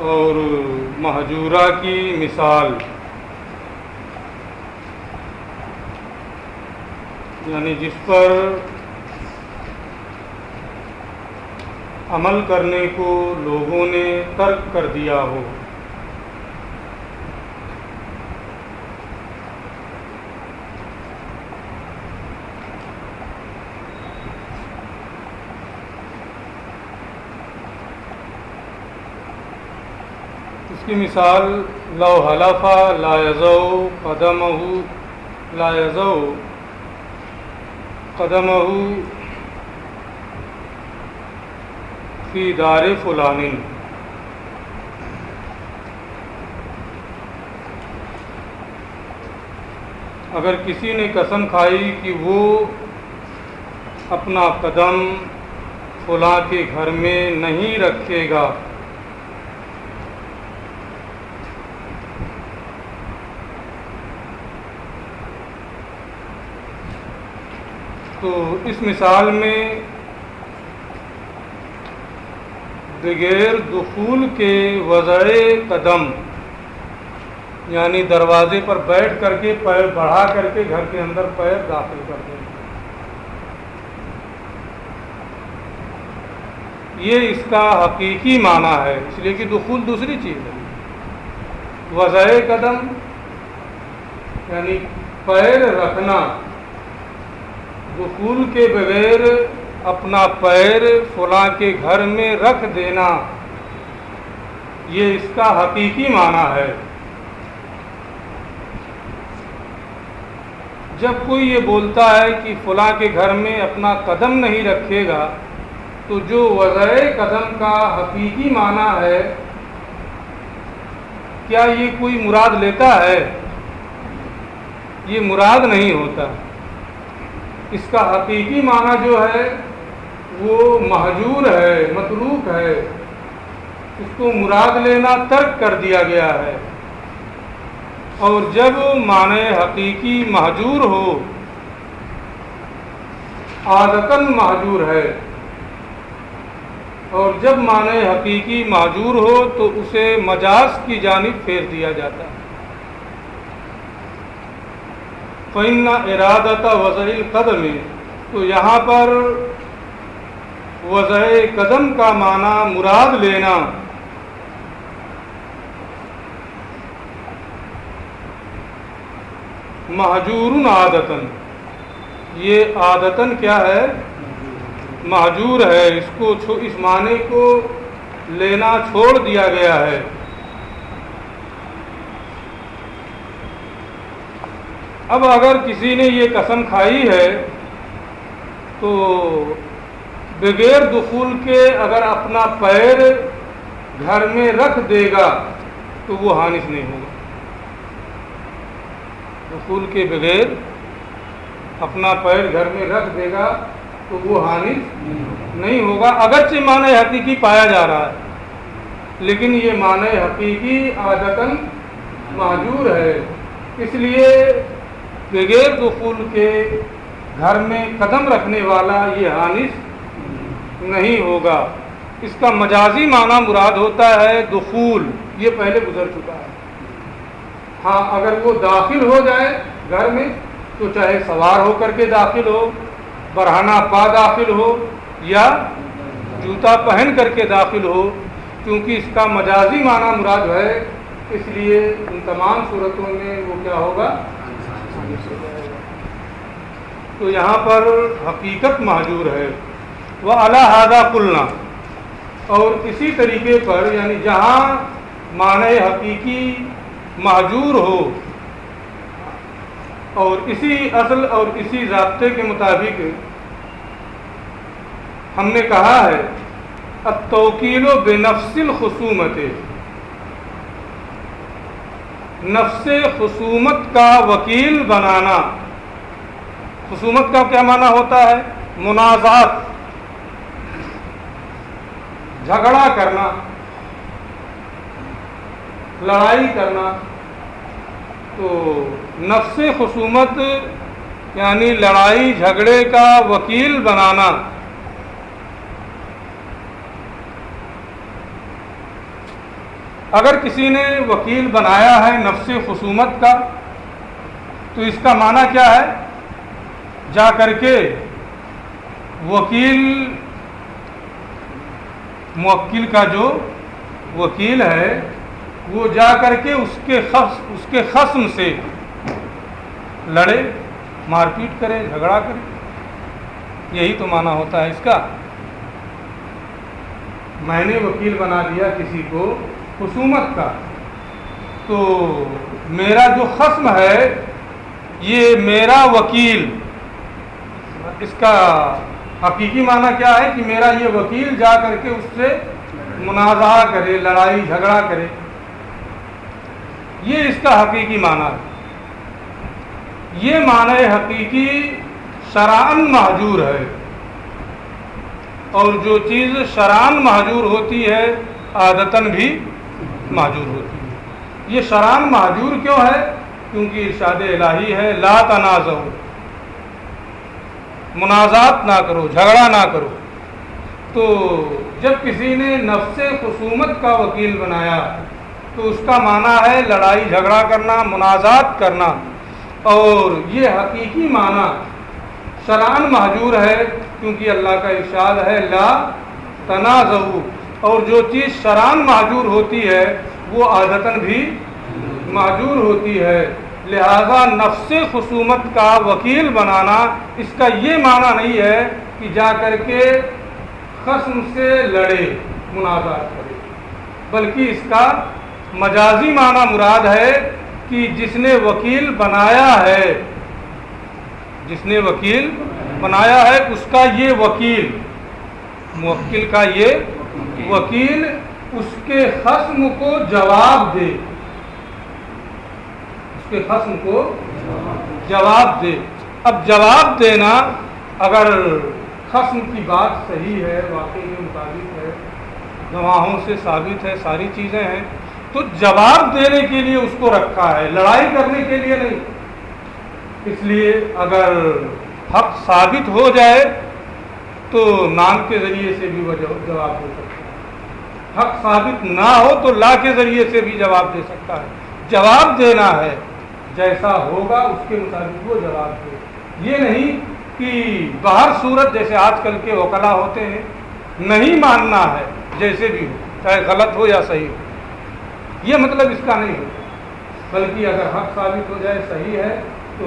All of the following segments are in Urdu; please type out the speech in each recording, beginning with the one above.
اور مہجورہ کی مثال، یعنی جس پر عمل کرنے کو لوگوں نے ترک کر دیا ہو. اس کی مثال لو حلف لا یضع قدمہ فی دار فلان. اگر کسی نے قسم کھائی کہ وہ اپنا قدم فلاں کے گھر میں نہیں رکھے گا، تو اس مثال میں بغیر دخول کے وضع قدم، یعنی دروازے پر بیٹھ کر کے پیر بڑھا کر کے گھر کے اندر پیر داخل کر دیں، یہ اس کا حقیقی معنی ہے، اس لیے کہ دخول دوسری چیز ہے. وضع قدم یعنی پیر رکھنا، دخول کے بغیر اپنا پیر فلاں کے گھر میں رکھ دینا، یہ اس کا حقیقی معنی ہے. جب کوئی یہ بولتا ہے کہ فلاں کے گھر میں اپنا قدم نہیں رکھے گا، تو جو وضع قدم کا حقیقی معنی ہے، کیا یہ کوئی مراد لیتا ہے؟ یہ مراد نہیں ہوتا. اس کا حقیقی معنی جو ہے وہ مہجور ہے، متروک ہے، اس کو مراد لینا ترک کر دیا گیا ہے. اور جب معنی حقیقی مہجور ہو، عادتاً مہجور ہے، اور جب معنی حقیقی مہجور ہو تو اسے مجاز کی جانب پھیر دیا جاتا ہے. فَإِنَّ إِرَادَةَ وَضْعِ الْقَدَمِ، تو یہاں پر وضع قدم کا معنی مراد لینا مہجور عادتاً، یہ عادتاً کیا ہے؟ مہجور ہے. اس معنی کو لینا چھوڑ دیا گیا ہے. اب اگر کسی نے یہ قسم کھائی ہے تو بغیر دخول کے اگر اپنا پیر گھر میں رکھ دے گا تو وہ حانث نہیں ہوگا. دخول کے بغیر اپنا پیر گھر میں رکھ دے گا تو وہ حانث نہیں ہوگا، اگرچہ معنی حقیقی پایا جا رہا ہے، لیکن یہ معنی حقیقی عادتاً مہجور ہے. اس لیے بغیر دخول کے گھر میں قدم رکھنے والا یہ حانث نہیں ہوگا. اس کا مجازی معنی مراد ہوتا ہے دخول، یہ پہلے گزر چکا ہے. ہاں اگر وہ داخل ہو جائے گھر میں تو چاہے سوار ہو کر کے داخل ہو، برہنہ پا داخل ہو، یا جوتا پہن کر کے داخل ہو، کیونکہ اس کا مجازی معنی مراد ہے، اس لیے ان تمام صورتوں میں وہ کیا ہوگا؟ تو یہاں پر حقیقت مہجور ہے. وَعَلَى هَذَا قُلْنَا، اور اسی طریقے پر یعنی جہاں معنی حقیقی مہجور ہو اور اسی اصل اور اسی ضابطے کے مطابق ہم نے کہا ہے التوکیل بنفس الخصومت، نفس خصومت کا وکیل بنانا. خصومت کا کیا معنی ہوتا ہے؟ منازعات، جھگڑا کرنا، لڑائی کرنا. تو نفس خصومت یعنی لڑائی جھگڑے کا وکیل بنانا. اگر کسی نے وکیل بنایا ہے نفس خصومت کا تو اس کا معنی کیا ہے؟ جا کر کے موکل کا جو وکیل ہے وہ جا کر کے اس کے خصم سے لڑے، مار پیٹ کرے، جھگڑا کرے، یہی تو معنی ہوتا ہے اس کا۔ میں نے وکیل بنا دیا کسی کو خصومت کا، تو میرا جو خصم ہے یہ میرا وکیل، اس کا حقیقی معنی کیا ہے کہ میرا یہ وکیل جا کر کے اس سے منازعہ کرے، لڑائی جھگڑا کرے، یہ اس کا حقیقی معنی ہے۔ یہ معنی حقیقی شرعاً محجور ہے، اور جو چیز شرعاً محجور ہوتی ہے عادتاً بھی محجور ہوتی ہے۔ یہ شرعاً محجور کیوں ہے؟ کیونکہ ارشاد الہی ہے لا تنازعوا، منازعات نہ کرو، جھگڑا نہ کرو۔ تو جب کسی نے نفس خصومت کا وکیل بنایا تو اس کا معنی ہے لڑائی جھگڑا کرنا، منازعات کرنا، اور یہ حقیقی معنی شرعاً محجور ہے، کیونکہ اللہ کا ارشاد ہے لا تنازعوا، اور جو چیز شرعاً محجور ہوتی ہے وہ عادتاً بھی محجور ہوتی ہے۔ لہذا نفس خصومت کا وکیل بنانا اس کا یہ معنی نہیں ہے کہ جا کر کے خصم سے لڑے، منازعات کرے، بلکہ اس کا مجازی معنی مراد ہے کہ جس نے وکیل بنایا ہے، جس نے وکیل بنایا ہے اس کا یہ وکیل، موکل کا یہ وکیل اس کے خصم کو جواب دے، اس کے خصم کو جواب دے۔ اب جواب دینا اگر خصم کی بات صحیح ہے، واقعی کے مطابق ہے، گواہوں سے ثابت ہے، ساری چیزیں ہیں، تو جواب دینے کے لیے اس کو رکھا ہے، لڑائی کرنے کے لیے نہیں۔ اس لیے اگر حق ثابت ہو جائے تو نام کے ذریعے سے بھی وہ جواب دے سکتا ہے، حق ثابت نہ ہو تو لا کے ذریعے سے بھی جواب دے سکتا ہے۔ جواب دینا ہے، جیسا ہوگا اس کے مطابق وہ جواب دے، یہ نہیں کہ باہر صورت جیسے آج کل کے وکلا ہوتے ہیں، نہیں ماننا ہے جیسے بھی ہو، چاہے غلط ہو یا صحیح ہو، یہ مطلب اس کا نہیں ہو، بلکہ اگر حق ثابت ہو جائے صحیح ہے تو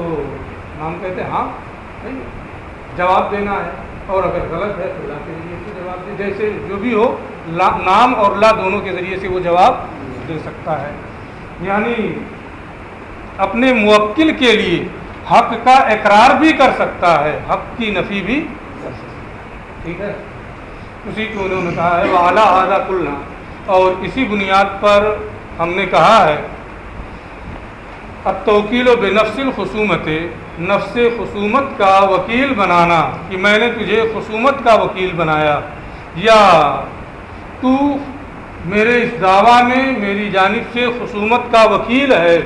ہم کہتے ہیں ہاں صحیح ہے، جواب دینا ہے، اور اگر غلط ہے تو لا کے ذریعے سے جواب دے، جیسے جو بھی ہو نام اور لا دونوں کے ذریعے سے وہ جواب دے سکتا ہے۔ یعنی اپنے موکل کے لیے حق کا اقرار بھی کر سکتا ہے، حق کی نفی بھی کر سکتا ہے، ٹھیک ہے۔ اسی کو انہوں نے کہا ہے وَعَلَىٰ هَٰذَا قُلْنَا، اور اسی بنیاد پر ہم نے کہا ہے التوکیل بنفس الخصومت، نفس خصومت کا وکیل بنانا، کہ میں نے تجھے خصومت کا وکیل بنایا، یا تو میرے اس دعویٰ میں میری جانب سے خصومت کا وکیل ہے،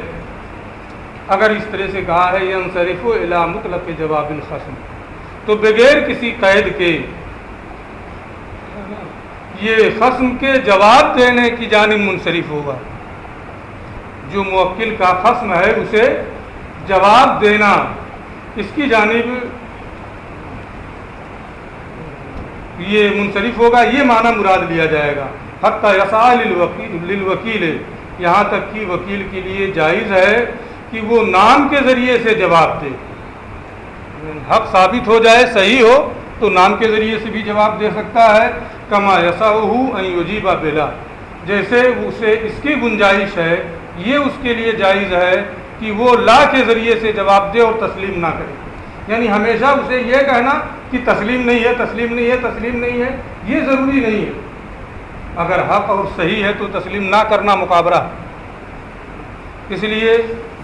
اگر اس طرح سے کہا ہے ینصرف الی مطلق جواب الخصم، تو بغیر کسی قید کے یہ خصم کے جواب دینے کی جانب منصرف ہوگا، جو موکل کا خصم ہے اسے جواب دینا، اس کی جانب یہ منصرف ہوگا، یہ معنی مراد لیا جائے گا۔ حتی یسعی للوکیل، یہاں تک کہ وکیل کے لیے جائز ہے کہ وہ نام کے ذریعے سے جواب دے، حق ثابت ہو جائے، صحیح ہو تو نام کے ذریعے سے بھی جواب دے سکتا ہے۔ کما یسعہ ان یجیب بلا، جیسے اسے اس کی گنجائش ہے، یہ اس کے لیے جائز ہے کہ وہ لا کے ذریعے سے جواب دے اور تسلیم نہ کرے، یعنی ہمیشہ اسے یہ کہنا کہ تسلیم نہیں ہے، تسلیم نہیں ہے، تسلیم نہیں ہے، یہ ضروری نہیں ہے۔ اگر حق اور صحیح ہے تو تسلیم نہ کرنا مقابرہ، اس لیے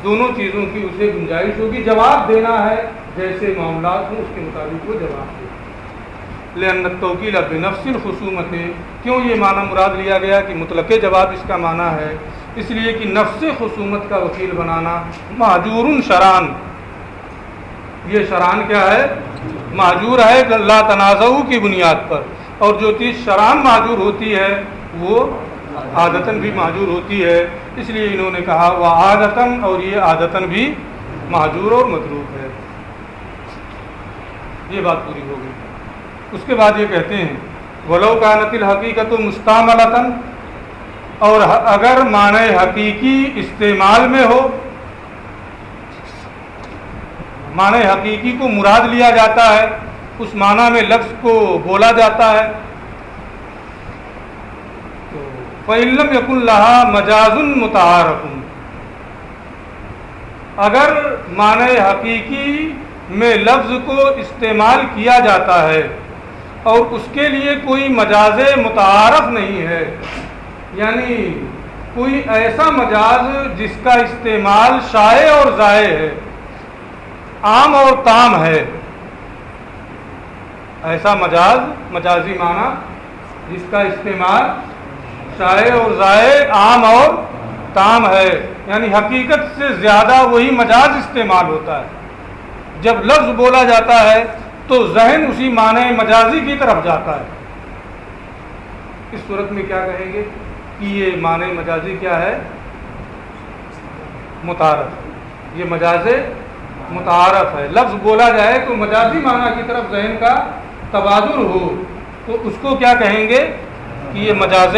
دونوں چیزوں کی اسے گنجائش ہوگی، جواب دینا ہے جیسے معاملات ہوں اس کے مطابق وہ جواب دے۔ لأن التوکیل بنفس الخصومت، کیوں یہ معنی مراد لیا گیا کہ مطلق جواب اس کا معنی ہے؟ اس لیے کہ نفس خصومت کا وکیل بنانا مہجور شرعاً، یہ شرعاً کیا ہے؟ مہجور ہے لا تنازعوا کی بنیاد پر، اور جو چیز شرعاً مہجور ہوتی ہے وہ عادتاً بھی مہجور ہوتی ہے، اس لیے انہوں نے کہا وہ عادتاً، اور یہ عادتاً بھی مہجور اور متروک ہے۔ یہ بات پوری ہو گئی۔ اس کے بعد یہ کہتے ہیں وَلَوْ كَانَتِ الْحَقِيقَةُ مُسْتَعْمَلَةً، اور اگر معنی حقیقی استعمال میں ہو، معنی حقیقی کو مراد لیا جاتا ہے، اس معنی میں لفظ کو بولا جاتا ہے، فَإِن لَّمْ يَكُن لَّهَا مَجَازٌ مُتَعَارَفٌ، اگر معنی حقیقی میں لفظ کو استعمال کیا جاتا ہے اور اس کے لیے کوئی مجاز متعارف نہیں ہے، یعنی کوئی ایسا مجاز جس کا استعمال شائع اور ضائع ہے، عام اور تام ہے، ایسا مجاز، مجازی معنی جس کا استعمال شائع اور ضائع، عام اور تام ہے، یعنی حقیقت سے زیادہ وہی مجاز استعمال ہوتا ہے۔ جب لفظ بولا جاتا ہے تو ذہن اسی معنی مجازی کی طرف جاتا ہے۔ اس صورت میں کیا کہیں گے کہ یہ معنی مجازی کیا ہے؟ متعارف، یہ مجاز متعارف ہے۔ لفظ بولا جائے تو مجازی معنی کی طرف ذہن کا تبادر ہو تو اس کو کیا کہیں گے کہ یہ مجاز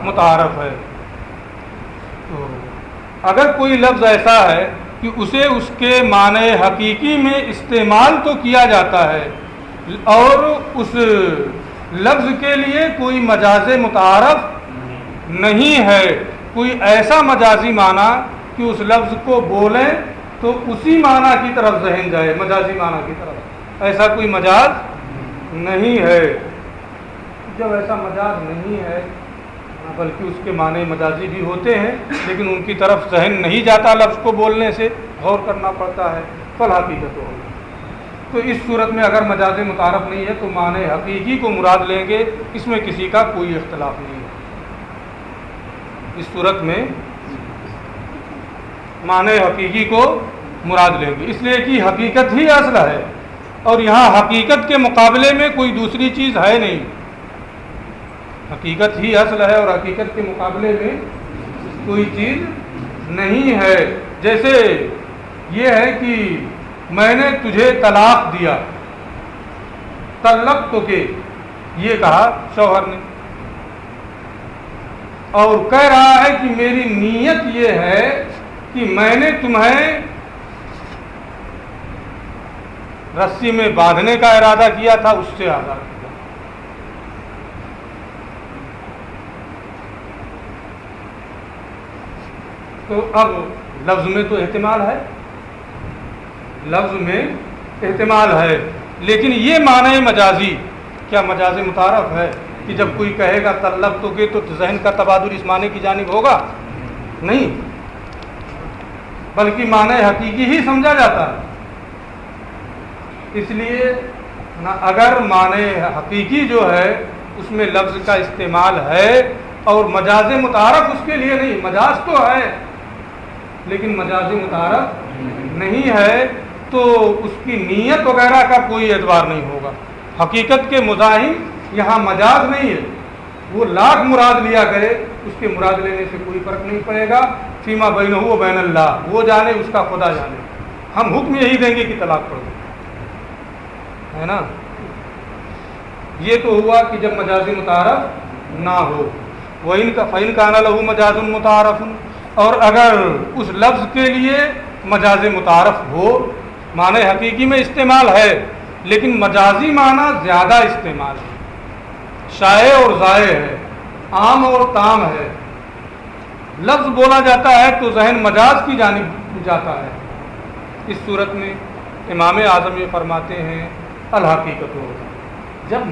متعارف ہے۔ تو اگر کوئی لفظ ایسا ہے کہ اسے اس کے معنی حقیقی میں استعمال تو کیا جاتا ہے اور اس لفظ کے لیے کوئی مجاز متعارف نہیں ہے، کوئی ایسا مجازی معنی کہ اس لفظ کو بولیں تو اسی معنی کی طرف ذہن جائے، مجازی معنی کی طرف، ایسا کوئی مجاز نہیں ہے۔ جب ایسا مجاز نہیں ہے، بلکہ اس کے معنی مجازی بھی ہوتے ہیں لیکن ان کی طرف ذہن نہیں جاتا لفظ کو بولنے سے، غور کرنا پڑتا ہے، فالحقیقت ہو۔ تو اس صورت میں اگر مجاز متعارف نہیں ہے تو معنی حقیقی کو مراد لیں گے، اس میں کسی کا کوئی اختلاف نہیں ہے۔ اس صورت میں معنی حقیقی کو مراد لیں گے، اس لیے کہ حقیقت ہی اصل ہے اور یہاں حقیقت کے مقابلے میں کوئی دوسری چیز ہے نہیں، حقیقت ہی اصل ہے اور حقیقت کے مقابلے میں کوئی چیز نہیں ہے۔ جیسے یہ ہے کہ میں نے تجھے طلاق دیا، طلقتک، یہ کہا شوہر نے، اور کہہ رہا ہے کہ میری نیت یہ ہے کہ میں نے تمہیں رسی میں باندھنے کا ارادہ کیا تھا، اس سے آزاد کیا۔ تو اب لفظ میں تو احتمال ہے، لفظ میں احتمال ہے، لیکن یہ معنی مجازی کیا مجاز متعارف ہے کہ جب کوئی کہے گا طلقتک تو ذہن کا تبادر اس معنی کی جانب ہوگا؟ نہیں، بلکہ معنی حقیقی ہی سمجھا جاتا ہے۔ اس لیے اگر معنی حقیقی جو ہے اس میں لفظ کا استعمال ہے اور مجاز متعارف اس کے لیے نہیں، مجاز تو ہے لیکن مجاز متعارف نہیں ہے، تو اس کی نیت وغیرہ کا کوئی اعتبار نہیں ہوگا۔ حقیقت کے مزاحم یہاں مجاز نہیں ہے، وہ لاکھ مراد لیا کرے، اس کے مراد لینے سے کوئی فرق نہیں پڑے گا۔ فیما بینہ و بین اللہ، وہ جانے، اس کا خدا جانے، ہم حکم یہی دیں گے کہ طلاق پڑھ دو، ہے نا۔ یہ تو ہوا کہ جب مجازی متعارف نہ ہو۔ وَإِن فَإِن كَانَ لَهُ مَجَازٌ مُتَعَارَفٌ، اور اگر اس لفظ کے لیے مجاز متعارف ہو، معنی حقیقی میں استعمال ہے لیکن مجازی معنی زیادہ استعمال ہے، شائع اور ضائع ہے، عام اور تام ہے، لفظ بولا جاتا ہے تو ذہن مجاز کی جانب جاتا ہے۔ اس صورت میں امام اعظم یہ فرماتے ہیں الحقیقت ہو، جب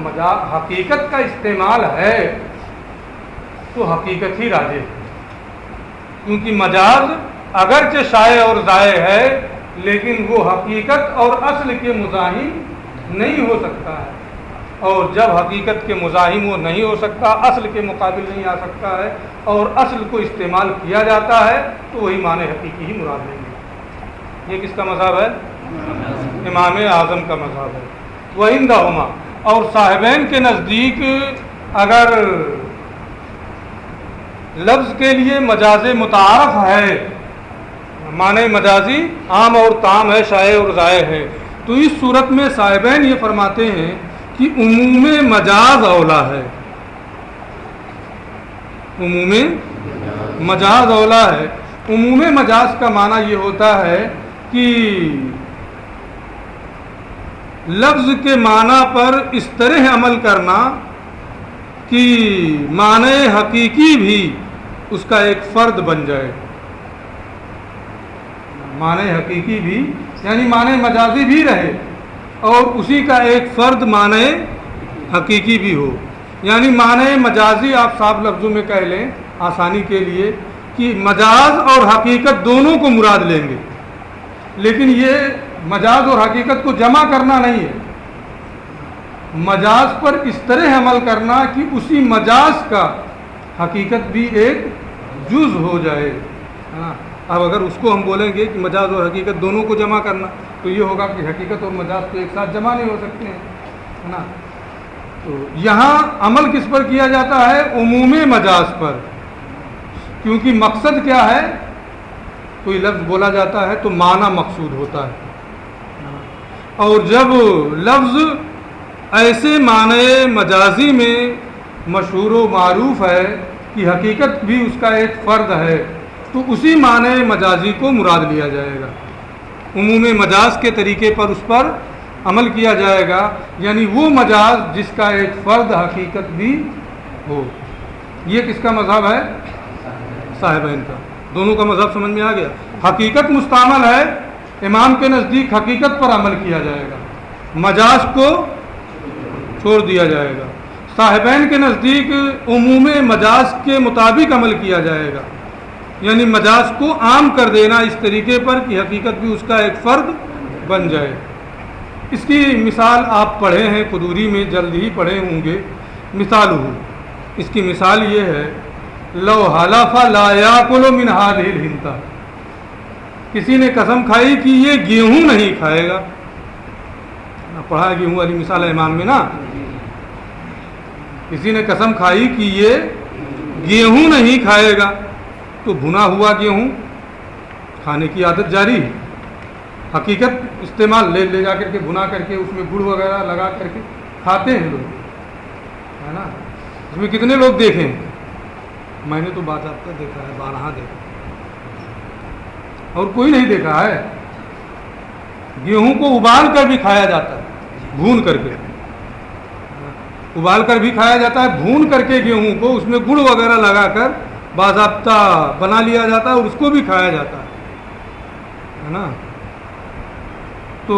حقیقت کا استعمال ہے تو حقیقت ہی راجح ہے، کیونکہ مجاز اگرچہ شائع اور ضائع ہے لیکن وہ حقیقت اور اصل کے مزاحم نہیں ہو سکتا ہے، اور جب حقیقت کے مزاحم وہ نہیں ہو سکتا، اصل کے مقابل نہیں آ سکتا ہے اور اصل کو استعمال کیا جاتا ہے تو وہی معنی حقیقی ہی مراد لیں گے۔ یہ کس کا مذہب ہے؟ امام اعظم کا مذہب ہے۔ وَعِندَهُمَا، اور صاحبین کے نزدیک اگر لفظ کے لیے مجاز متعارف ہے، معنی مجازی عام اور تام ہے، شائع اور غائب ہے، تو اس صورت میں صاحبین یہ فرماتے ہیں کہ عموم مجاز اولا ہے، عموم مجاز اولا ہے۔ عموم مجاز کا معنی یہ ہوتا ہے کہ لفظ کے معنی پر اس طرح عمل کرنا کہ معنی حقیقی بھی اس کا ایک فرد بن جائے، معنی حقیقی بھی یعنی معنی مجازی بھی رہے اور اسی کا ایک فرد معنی حقیقی بھی ہو۔ یعنی معنی مجازی آپ صاف لفظوں میں کہہ لیں آسانی کے لیے کہ مجاز اور حقیقت دونوں کو مراد لیں گے، لیکن یہ مجاز اور حقیقت کو جمع کرنا نہیں ہے، مجاز پر اس طرح عمل کرنا کہ اسی مجاز کا حقیقت بھی ایک جز ہو جائے۔ اب اگر اس کو ہم بولیں گے کہ مجاز اور حقیقت دونوں کو جمع کرنا تو یہ ہوگا کہ حقیقت اور مجاز تو ایک ساتھ جمع نہیں ہو سکتے ہیں، ہے نا۔ تو یہاں عمل کس پر کیا جاتا ہے؟ عموم مجاز پر، کیونکہ مقصد کیا ہے؟ کوئی لفظ بولا جاتا ہے تو معنی مقصود ہوتا ہے، اور جب لفظ ایسے معنی مجازی میں مشہور و معروف ہے کہ حقیقت بھی اس کا ایک فرد ہے تو اسی معنی مجازی کو مراد لیا جائے گا، عموم مجاز کے طریقے پر اس پر عمل کیا جائے گا، یعنی وہ مجاز جس کا ایک فرد حقیقت بھی ہو۔ یہ کس کا مذہب ہے؟ صاحبین کا۔ دونوں کا مذہب سمجھ میں آ گیا۔ حقیقت مستعمل ہے، امام کے نزدیک حقیقت پر عمل کیا جائے گا، مجاز کو چھوڑ دیا جائے گا۔ صاحبین کے نزدیک عموم مجاز کے مطابق عمل کیا جائے گا، یعنی مجاز کو عام کر دینا اس طریقے پر کہ حقیقت بھی اس کا ایک فرد بن جائے۔ اس کی مثال آپ پڑھے ہیں قدوری میں، جلد ہی پڑھے ہوں گے۔ مثال ہو، اس کی مثال یہ ہے، لو حلف لا یاکل من هذه الحنطہ، کسی نے قسم کھائی کہ یہ گیہوں نہیں کھائے گا، پڑھا گیہوں والی مثال ہے امام میں نا، کسی نے قسم کھائی کہ یہ گیہوں نہیں کھائے گا، تو بھنا ہوا گیہوں کھانے کی عادت جاری ہے، حقیقت استعمال لے جا کر کے بھنا کر کے اس میں گڑ وغیرہ لگا کر کے کھاتے ہیں لوگ، ہے نا۔ اس میں کتنے لوگ دیکھے ہیں؟ میں نے تو باضابطہ دیکھا ہے، بارہا دیکھا، اور کوئی نہیں دیکھا ہے۔ گیہوں کو ابال کر بھی کھایا جاتا ہے، بھون کر کے ابال کر بھی کھایا جاتا ہے، بھون کر کے گیہوں کو اس میں گڑ وغیرہ لگا کر باضابطہ بنا لیا جاتا ہے اور اس کو بھی کھایا جاتا ہے نا۔ تو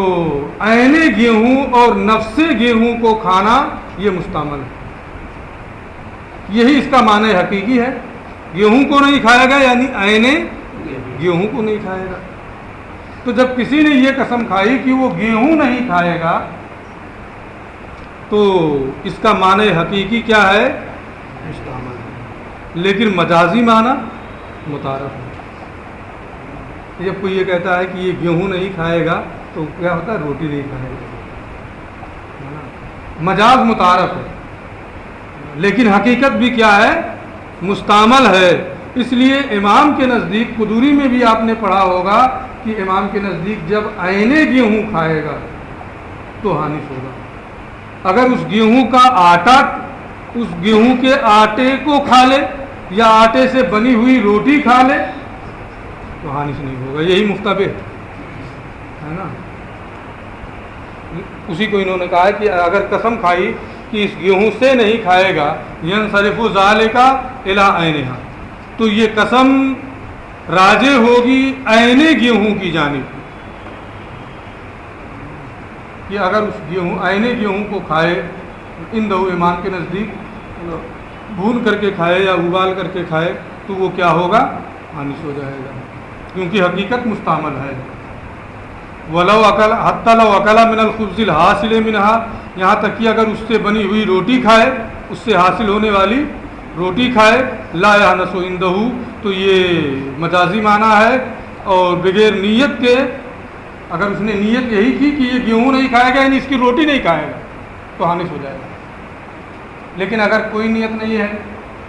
عین گیہوں اور نفس گیہوں کو کھانا یہ مستعمل ہے، یہی اس کا معنی حقیقی ہے۔ گیہوں کو نہیں کھائے گا یعنی عین گیہوں کو نہیں کھائے گا۔ تو جب کسی نے یہ قسم کھائی کہ وہ گیہوں نہیں کھائے گا تو اس کا معنی حقیقی کیا ہے؟ مستعمل ہے، لیکن مجازی معنی متعارف ہے۔ جب کوئی یہ کہتا ہے کہ یہ گیہوں نہیں کھائے گا تو کیا ہوتا ہے؟ روٹی نہیں کھائے گا، مجاز متعارف ہے، لیکن حقیقت بھی کیا ہے؟ مستعمل ہے۔ اس لیے امام کے نزدیک، قدوری میں بھی آپ نے پڑھا ہوگا کہ امام کے نزدیک جب عین گیہوں کھائے گا تو حانث ہوگا، اگر اس گیہوں کا آٹا، اس گیہوں کے آٹے کو کھا لے یا آٹے سے بنی ہوئی روٹی کھا لے تو حانث نہیں ہوگا، یہی مفتبہ ہے نا۔ اسی کو انہوں نے کہا ہے کہ اگر قسم کھائی کہ اس گیہوں سے نہیں کھائے گا، ینصرف ذالک الی عینھا، تو یہ قسم راجع ہوگی عین گیہوں کی جانب، کہ اگر اس گیہوں عین گیہوں کو کھائے، ان دو امام کے نزدیک بھون کر کے کھائے یا ابال کر کے کھائے تو وہ کیا ہوگا؟ حانث ہو جائے گا، کیونکہ حقیقت مستعمل ہے۔ وَلَوْ أَكَلَ حَتَّى لَوْ أَكَلَ مِنَ الْخُبْزِ الْحَاصِلِ مِنْهَا، یہاں تک کہ اگر اس سے بنی ہوئی روٹی کھائے، اس سے حاصل ہونے والی روٹی کھائے، لا يَحْنَثُ عِنْدَهُ، تو یہ مجازی معنی ہے، اور بغیر نیت کے، اگر اس نے نیت یہی کی کہ یہ گیہوں نہیں کھائے گا یعنی اس کی روٹی نہیں کھائے گا تو حانث ہو جائے گا، لیکن اگر کوئی نیت نہیں ہے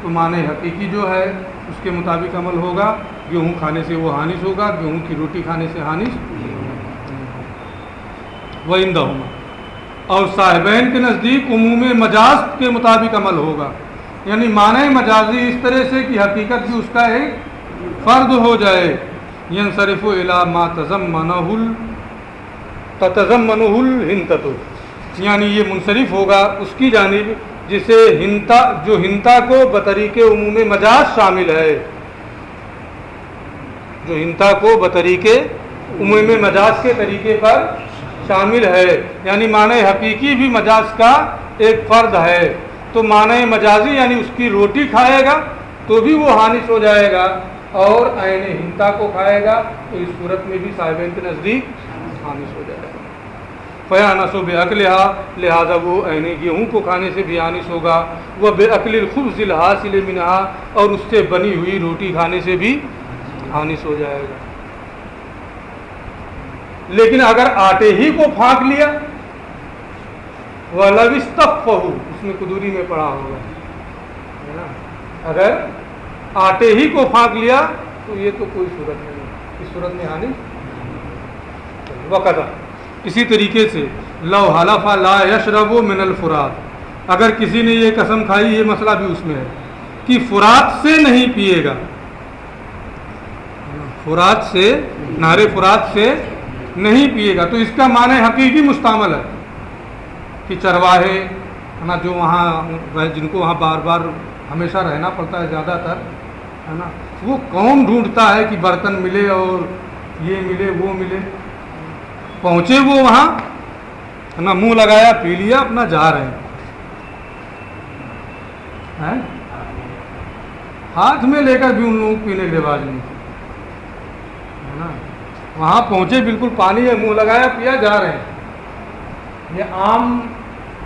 تو معنی حقیقی جو ہے اس کے مطابق عمل ہوگا. گیہوں کھانے سے وہ حانث ہوگا, گیہوں کی روٹی کھانے سے حانث. وَعِندَهُمَا اور صاحبین کے نزدیک عموم مجاز کے مطابق عمل ہوگا, یعنی معنی مجازی اس طرح سے کہ حقیقت بھی اس کا ایک فرد ہو جائے. ينصرف الى ما تتضمنه الحنطۃ, یعنی یہ منصرف ہوگا اس کی جانب جسے ہنتا کو بطریق عموم مجاز شامل ہے, جو ہنتا کو بطریق عموم مجاز کے طریقے پر شامل ہے, یعنی معنی حقیقی بھی مجاز کا ایک فرد ہے. تو معنی مجازی یعنی اس کی روٹی کھائے گا تو بھی وہ حانث ہو جائے گا, اور عین ہنتا کو کھائے گا تو اس صورت میں بھی صاحبین کے نزدیک حانث ہو جائے گا. فیانس و بعقلها, لہذا وہ عین گیہوں کو کھانے سے بھی حانث ہوگا. وہ بعقل الخبز الحاصل منها, اور اس سے بنی ہوئی روٹی کھانے سے بھی حانث ہو جائے گا. لیکن اگر آٹے ہی کو پھانک لیا, وَلَوِ اسْتَفَّهُ, اس میں قدوری میں پڑھا ہوگا ہے نا, اگر آٹے ہی کو پھانک لیا تو یہ تو کوئی صورت نہیں ہے, اس صورت میں حانث. وقت اسی طریقے سے لو حلف لا یشرب من الفرات, اگر کسی نے یہ قسم کھائی, یہ مسئلہ بھی اس میں ہے کہ فرات سے نہیں پیے گا, فرات سے, نہر فرات سے نہیں پیے گا, تو اس کا معنی حقیقی مستعمل ہے کہ چرواہے نا جو وہاں جن کو وہاں بار بار ہمیشہ رہنا پڑتا ہے زیادہ تر ہے نا, وہ قوم ڈھونڈتا ہے کہ برتن ملے اور یہ ملے وہ ملے. پہنچے وہ وہاں ہے نا, منہ لگایا, پی لیا, اپنا جا رہے ہیں. ہاتھ میں لے کر بھی ان لوگوں کو پینے کے رواج نہیں ہے نا, وہاں پہنچے بالکل پانی ہے, منہ لگایا, پیا, جا رہے ہیں. یہ عام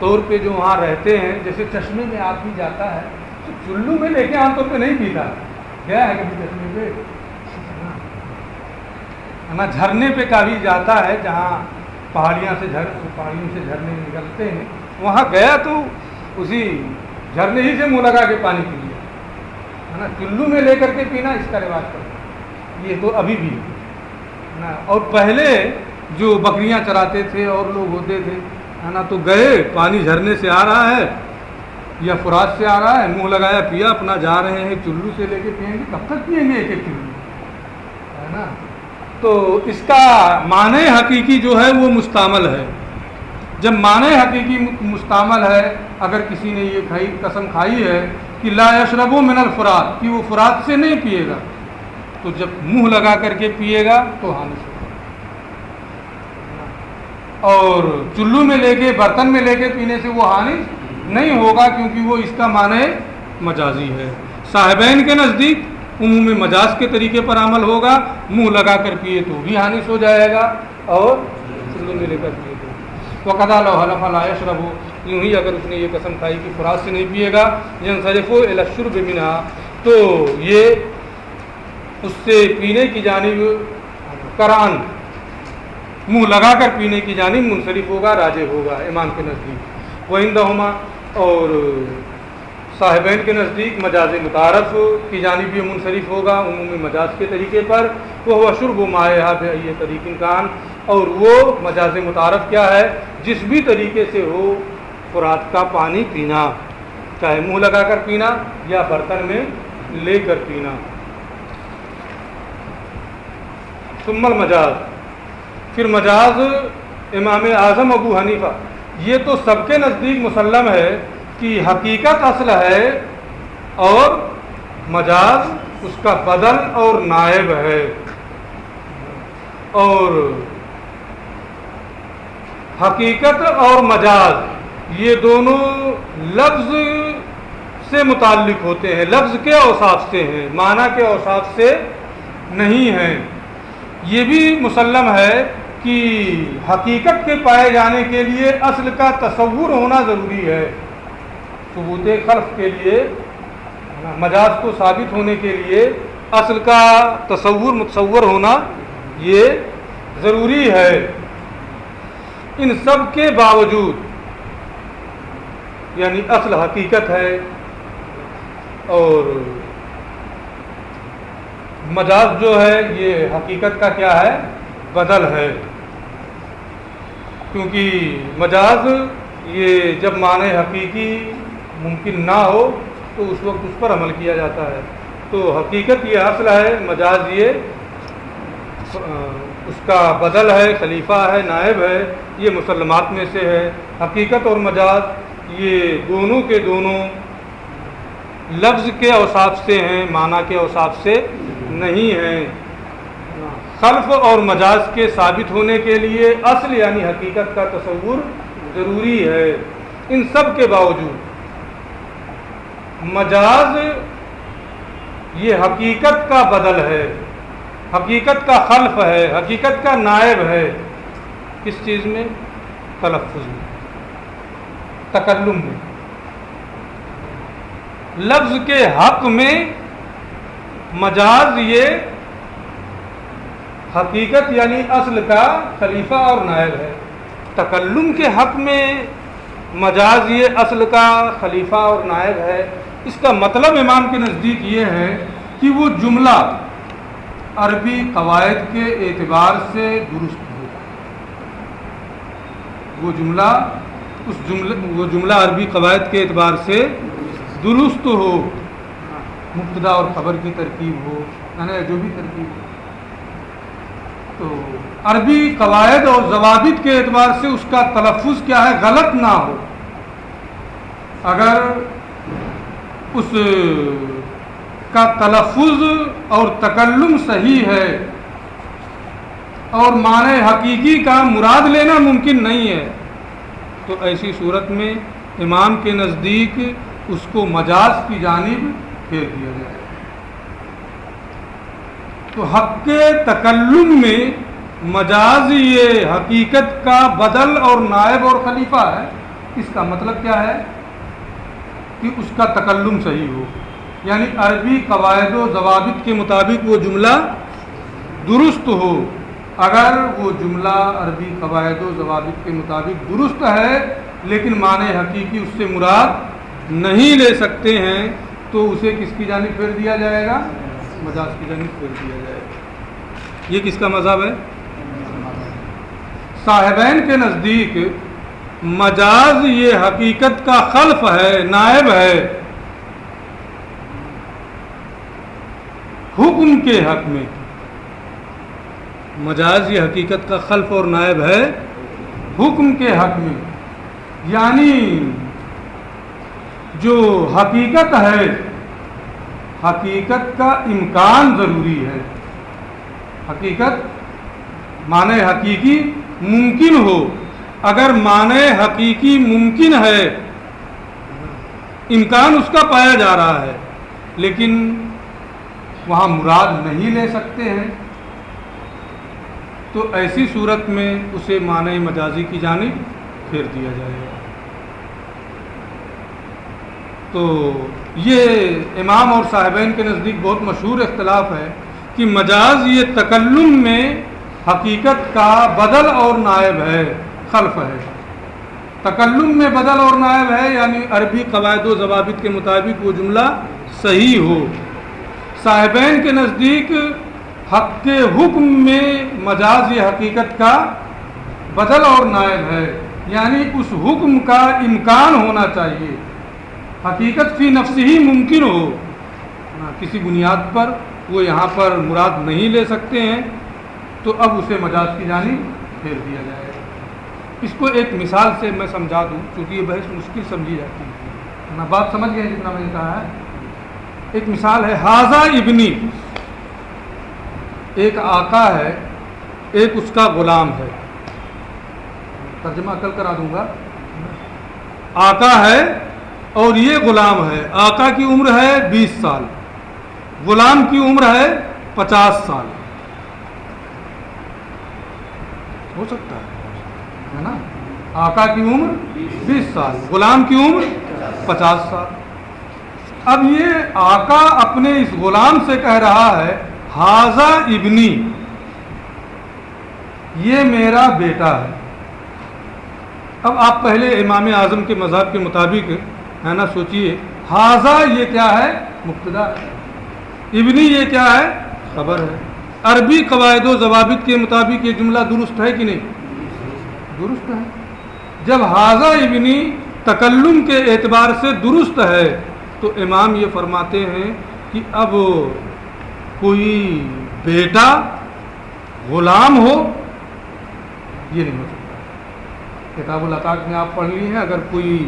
طور پہ جو وہاں رہتے ہیں, جیسے چشمے میں آدمی جاتا ہے تو چلو میں لے کے عام طور پہ نہیں پیتا, گیا ہے کبھی چشمے پہ ہے نا, جھرنے پہ کبھی جاتا ہے جہاں پہاڑیوں سے جھرنے نکلتے ہیں, وہاں گیا تو اسی جھرنے ہی سے منہ لگا کے پانی پی لیا ہے نا. چلو میں لے کر کے پینا اس کا رواج پڑتا, یہ تو ابھی بھی ہے نا. اور پہلے جو بکریاں چراتے تھے اور لوگ ہوتے تھے ہے نا, تو گئے, پانی جھرنے سے آ رہا ہے یا فرات سے آ رہا ہے, منہ لگایا, پیا, اپنا جا رہے ہیں. چلو سے لے کے پئیں گے, کب تک پئیں گے ایک ایک چلو ہے نا. تو اس کا معنی حقیقی جو ہے وہ مستعمل ہے. جب معنی حقیقی مستعمل ہے, اگر کسی نے یہ قسم کھائی ہے کہ لا یشرب من الفرات, کہ وہ فرات سے نہیں پیے گا, تو جب منہ لگا کر کے پیے گا تو حانث ہوگا. اور چلو میں لے کے, برتن میں لے کے پینے سے وہ حانث نہیں ہوگا, کیونکہ وہ اس کا معنی مجازی ہے. صاحبین کے نزدیک عموم مجاز کے طریقے پر عمل ہوگا, منہ لگا کر پیے تو بھی حانث ہو جائے گا, اور چلو میں لے کر پیے تو. وَقَضَى لَوْ حَلَفَ لَا يَشْرَبُ, یوں ہی اگر اس نے یہ قسم کھائی کہ فرات سے نہیں پیے گا, يَنْصَرِفُ إِلَى الشُّرْبِ مِنْهَا, تو یہ اس سے پینے کی جانب قرآن, منہ لگا کر پینے کی جانب منصرف ہوگا, راجع ہوگا امام کے نزدیک. وَعِنْدَهُمَا, اور صاحبین کے نزدیک مجاز متعارف کی جانب یہ منصرف ہوگا عمومی مجاز کے طریقے پر. وہ شرب مائعہ بأي طریق کان, اور وہ مجاز متعارف کیا ہے, جس بھی طریقے سے ہو فرات کا پانی پینا, چاہے منہ لگا کر پینا یا برتن میں لے کر پینا. ثم المجاز, پھر مجاز امام اعظم ابو حنیفہ, یہ تو سب کے نزدیک مسلم ہے کہ حقیقت اصل ہے اور مجاز اس کا بدل اور نائب ہے. اور حقیقت اور مجاز یہ دونوں لفظ سے متعلق ہوتے ہیں, لفظ کے اوصاف سے ہیں, معنی کے اوصاف سے نہیں ہیں. یہ بھی مسلم ہے کہ حقیقت کے پائے جانے کے لیے اصل کا تصور ہونا ضروری ہے. ثبوت خلف کے لیے, مجاز کو ثابت ہونے کے لیے اصل کا متصور ہونا یہ ضروری ہے. ان سب کے باوجود, یعنی اصل حقیقت ہے, اور مجاز جو ہے یہ حقیقت کا کیا ہے؟ بدل ہے، کیونکہ مجاز یہ جب معنی حقیقی ممکن نہ ہو تو اس وقت اس پر عمل کیا جاتا ہے. تو حقیقت یہ اصل ہے، مجاز یہ اس کا بدل ہے، خلیفہ ہے، نائب ہے، یہ مسلمات میں سے ہے. حقیقت اور مجاز یہ دونوں کے دونوں لفظ کے اوصاف سے ہیں، معنی کے اوصاف سے نہیں ہیں. خلف اور مجاز کے ثابت ہونے کے لیے اصل یعنی حقیقت کا تصور ضروری ہے. ان سب کے باوجود مجاز یہ حقیقت کا بدل ہے، حقیقت کا خلف ہے، حقیقت کا نائب ہے. کس چیز میں؟ تلفظ میں، تکلم میں. لفظ کے حق میں مجاز یہ حقیقت یعنی اصل کا خلیفہ اور نائب ہے. تکلم کے حق میں مجاز یہ اصل کا خلیفہ اور نائب ہے. اس کا مطلب امام کے نزدیک یہ ہے کہ وہ جملہ عربی قواعد کے اعتبار سے درست ہو. وہ جملہ عربی قواعد کے اعتبار سے درست ہو. مبتدا اور خبر کی ترکیب ہو، یعنی جو بھی ترکیب ہو، تو عربی قواعد اور ضوابط کے اعتبار سے اس کا تلفظ کیا ہے؟ غلط نہ ہو. اگر اس کا تلفظ اور تکلم صحیح ہے اور معنی حقیقی کا مراد لینا ممکن نہیں ہے تو ایسی صورت میں امام کے نزدیک اس کو مجاز کی جانب پھیر دیا جائے. تو حق کے تکلم میں مجاز یہ حقیقت کا بدل اور نائب اور خلیفہ ہے. اس کا مطلب کیا ہے؟ کہ اس کا تکلم صحیح ہو، یعنی عربی قواعد و ضوابط کے مطابق وہ جملہ درست ہو. اگر وہ جملہ عربی قواعد و ضوابط کے مطابق درست ہے لیکن معنی حقیقی اس سے مراد نہیں لے سکتے ہیں تو اسے کس کی جانب پھیر دیا جائے گا؟ مجاز کی جانب پھیر دیا جائے گا. یہ کس کا مذہب ہے؟ صاحبین کے نزدیک مجاز یہ حقیقت کا خلف ہے، نائب ہے. حکم کے حق میں مجاز یہ حقیقت کا خلف اور نائب ہے حکم کے حق میں، یعنی جو حقیقت ہے، حقیقت کا امکان ضروری ہے. حقیقت معنی حقیقی ممکن ہو. اگر معنی حقیقی ممکن ہے، امکان اس کا پایا جا رہا ہے لیکن وہاں مراد نہیں لے سکتے ہیں تو ایسی صورت میں اسے معنی مجازی کی جانب پھیر دیا جائے گا. تو یہ امام اور صاحبین کے نزدیک بہت مشہور اختلاف ہے کہ مجاز یہ تکلم میں حقیقت کا بدل اور نائب ہے، خلف ہے. تکلم میں بدل اور نائب ہے یعنی عربی قواعد و ضوابط کے مطابق وہ جملہ صحیح ہو. صاحبین کے نزدیک حق کے حکم میں مجاز یہ حقیقت کا بدل اور نائب ہے، یعنی اس حکم کا امکان ہونا چاہیے. حقیقت فی نفس ہی ممکن ہو، کسی بنیاد پر وہ یہاں پر مراد نہیں لے سکتے ہیں تو اب اسے مجاز کی جانب پھیر دیا جائے گا. اس کو ایک مثال سے میں سمجھا دوں چونکہ یہ بحث مشکل سمجھی جاتی ہے. میں بات سمجھ گئے جتنا میں نے کہا ہے. ایک مثال ہے، ہاذا ابنی، ایک آقا ہے، ایک اس کا غلام ہے. ترجمہ کل کرا دوں گا. آقا ہے اور یہ غلام ہے. آقا کی عمر ہے 20 سال، غلام کی عمر ہے 50 سال. ہو سکتا ہے نا؟ آقا کی عمر 20 سال، غلام کی عمر 50 سال. اب یہ آقا اپنے اس غلام سے کہہ رہا ہے ہاذا ابنی، یہ میرا بیٹا ہے. اب آپ پہلے امام اعظم کے مذہب کے مطابق ہے نا. سوچیے حاضہ یہ کیا ہے؟ مبتدا ہے. ابنی یہ کیا ہے؟ خبر ہے. عربی قواعد و ضوابط کے مطابق یہ جملہ درست ہے کہ نہیں؟ درست ہے. جب حاضہ ابنی تکلم کے اعتبار سے درست ہے تو امام یہ فرماتے ہیں کہ اب کوئی بیٹا غلام ہو یہ نہیں ہو سکتا. کتاب العتاق میں آپ پڑھ لی ہیں, اگر کوئی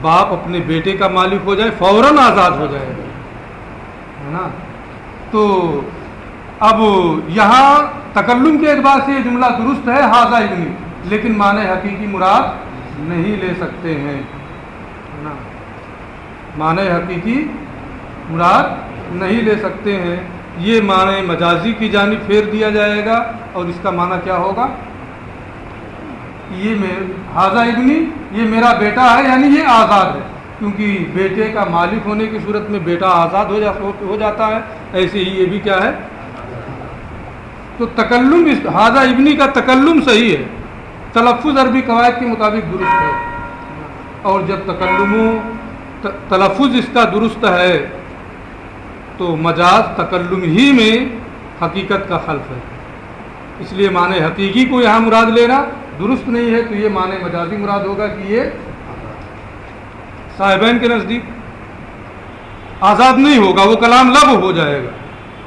باپ اپنے بیٹے کا مالک ہو جائے فوراً آزاد ہو جائے گا, ہے نا. تو اب یہاں تکلم کے اعتبار سے یہ جملہ درست ہے حاضہ ابنی, لیکن معنی حقیقی مراد نہیں لے سکتے ہیں, ہے نا. معنی حقیقی مراد نہیں لے سکتے ہیں. یہ معنی مجازی کی جانب پھیر دیا جائے گا اور اس کا معنی کیا ہوگا؟ یہ حاضہ ابنی یہ میرا بیٹا ہے, یعنی یہ آزاد ہے, کیونکہ بیٹے کا مالک ہونے کی صورت میں بیٹا آزاد ہو جاتا ہے, ایسے ہی یہ بھی کیا ہے. تو تکلم حاضہ ابنی کا تکلم صحیح ہے, تلفظ عربی قواعد کے مطابق درست ہے, اور جب تلفظ اس کا درست ہے تو مجاز تکلم ہی میں حقیقت کا خلف ہے. اس لیے معنی حقیقی کو یہاں مراد لینا درست نہیں ہے, تو یہ معنی مجازی مراد ہوگا کہ یہ صاحبین کے نزدیک آزاد نہیں ہوگا, وہ کلام لغو ہو جائے گا.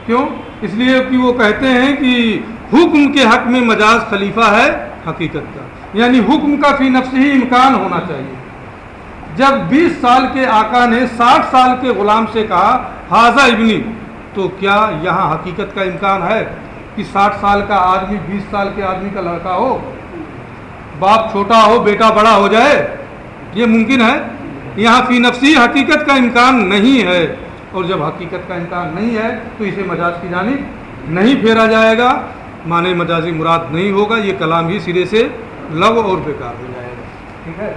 کیوں؟ اس لیے کہ وہ کہتے ہیں کہ حکم کے حق میں مجاز خلیفہ ہے حقیقت کا, یعنی حکم کا فی نفس ہی امکان ہونا چاہیے. جب 20 سال کے آقا نے 60 سال کے غلام سے کہا حاضہ ابنی, تو کیا یہاں حقیقت کا امکان ہے کہ 60 سال کا آدمی 20 سال کے آدمی کا لڑکا ہو, باپ چھوٹا ہو بیٹا بڑا ہو جائے؟ یہ ممکن ہے؟ یہاں فی نفسی حقیقت کا امکان نہیں ہے, اور جب حقیقت کا امکان نہیں ہے تو اسے مجاز کی جانب نہیں پھیرا جائے گا, معنی مجازی مراد نہیں ہوگا, یہ کلام ہی سرے سے لغو اور بیکار ہو جائے گا. ٹھیک ہے.